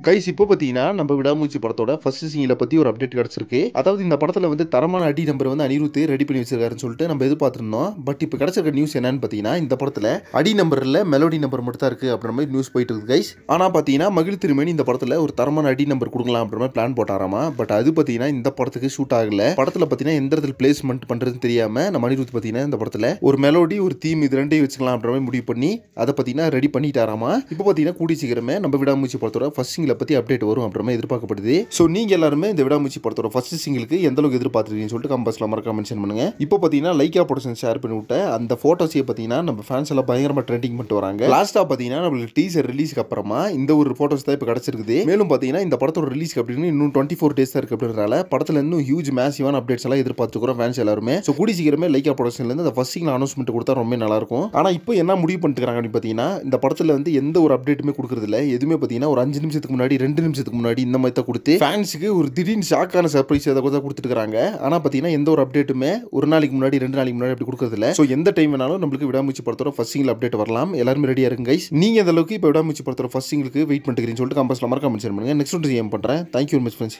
Guys இப்போ பார்த்தீங்கன்னா நம்ம விடாமுயற்சி படத்தோட ஃபர்ஸ்ட் சீனில் பற்றி ஒரு அப்டேட் கிடச்சிருக்கு. அதாவது இந்த படத்தில் வந்து தரமான அடி நம்பர் வந்து அனிருத் ரெடி பண்ணி வச்சிருக்காருன்னு சொல்லிட்டு நம்ம எதிர்பார்த்துருந்தோம். பட் இப்போ கிடச்சிருக்க நியூஸ் என்னன்னு பார்த்தீங்கன்னா இந்த படத்தில் அடி நம்பரில் மெலோடி நம்பர் மட்டும் தான் இருக்குது அப்படின்ற மாதிரி நியூஸ் போயிட்டு இருக்கு கைஸ். ஆனால் பார்த்தீங்கன்னா மகிழ் திருமேனி இந்த படத்தில் ஒரு தரமான அடி நம்பர் கொடுக்கலாம் அப்படின்ற மாதிரி பிளான் போட்டாராமா. பட் அது பார்த்தீங்கன்னா இந்த படத்துக்கு ஷூட் ஆகல. படத்தில் பார்த்தீங்கன்னா எந்த இடத்துல பிளேஸ்மெண்ட் பண்ணுறதுன்னு தெரியாமல் நம்ம அனிருத் பார்த்தீங்கன்னா இந்த படத்தில் ஒரு மெலோடி ஒரு தீம் இது ரெண்டையும் வச்சுக்கலாம் அப்படின்ற மாதிரி முடிவு பண்ணி அதை பார்த்தீங்கன்னா ரெடி பண்ணிட்டாராமா. இப்போ பார்த்தீங்கன்னா கூடி சீக்கிரமே நம்ம விடாமுயற்சி படத்தோட ஃபர்ஸ்ட் சிங்கிளை பற்றி அப்டேட் வரும் எதிர்பார்க்கப்படுது. சோ நீங்க எல்லாருமே இந்த விடாமுயற்சி படத்தோட ஃபர்ஸ்ட் சிங்கிளுக்கு எந்த அளவுக்கு எதிர்பார்த்திருக்கீங்கன்னு சொல்லிட்டு கமெண்ட்ஸ்ல மறக்காம மென்ஷன் பண்ணுங்க. இப்போ பாத்தீங்கன்னா லைக்கா ப்ரொடக்ஷன் ஷேர் பண்ணி விட்ட அந்த போட்டோஸை பாத்தீங்கன்னா நம்ம ஃபேன்ஸ் எல்லாம் பயங்கரமா ட்ரெண்டிங் பண்ணிட்டு வராங்க. லாஸ்டா பாத்தீங்கன்னா நம்மளுக்கு டீசர் ரிலீஸ்க்கு அப்புறமா இந்த ஒரு போட்டோஸ் தான் இப்போ கிடைச்சிருக்குது. மேலும் பாத்தீங்கன்னா இந்த படத்தோட ரிலீஸ்க்கு அப்படின்னு இன்னும் 24 டேஸ் தான் இருக்கு அப்படின்றனால படத்துல இன்னும் ஹியூஜ் மேசிவான அப்டேட்ஸ் எல்லாம் எதிர்பார்த்துக்கிறோம் ஃபேன்ஸ் எல்லாருமே. சோ கூடி சீக்கிரமே லைக்கா ப்ரொடக்ஷன்ல இருந்து அந்த ஃபர்ஸ்ட் சிங்கிள் அனௌன்ஸ்மெண்ட் கொடுத்தா ரொம்ப நல்லா இருக்கும். ஆனா இப்போ என்ன முடிவு பண்ணிருக்காங்க அப்படின்னு பாத்தீங்கன்னா இந்த படத்துல வந்து எந்த ஒரு அப்டேட்டுமே கொடுக்கறது இல்ல. எதுவுமே பாத்தீங்கன்னா ஒரு 5 நிமிஷத்துக்கு முன்னாடி 2 நிமிஷத்துக்கு முன்னாடி இந்த மாதிரி தான் கொடுத்து ஃபேன்ஸுக்கு ஒரு திடீர்னு ஷாக்கான சர்ப்ரைஸ் அதை கூட கொடுத்துட்டு இருக்காங்க. ஆனா பாத்தீங்கன்னா எந்த ஒரு அப்டேட்டுமே ஒரு நாளைக்கு முன்னாடி 2 நாளைக்கு முன்னாடி அப்படி கொடுக்கறது இல்ல. சோ எந்த டைம் வேணாலும் நம்மளுக்கு விடாமுயற்சி படத்தோட ஃபர்ஸ்ட் சிங்கிள் அப்டேட் வரலாம். எல்லாரும் ரெடியா இருங்க கைஸ். நீங்க இந்த அளவுக்கு இப்போ விடாமுயற்சி படத்தோட ஃபர்ஸ்ட் சிங்கிளுக்கு வெயிட் பண்ணிட்டு சொல்லிட்டு கமெண்ட்ஸ்ல மறக்காம மென்ஷன் பண்ணுங்க. நெக்ஸ்ட் ஒன்று ஏம் பண்றேன். Thank you very much friends.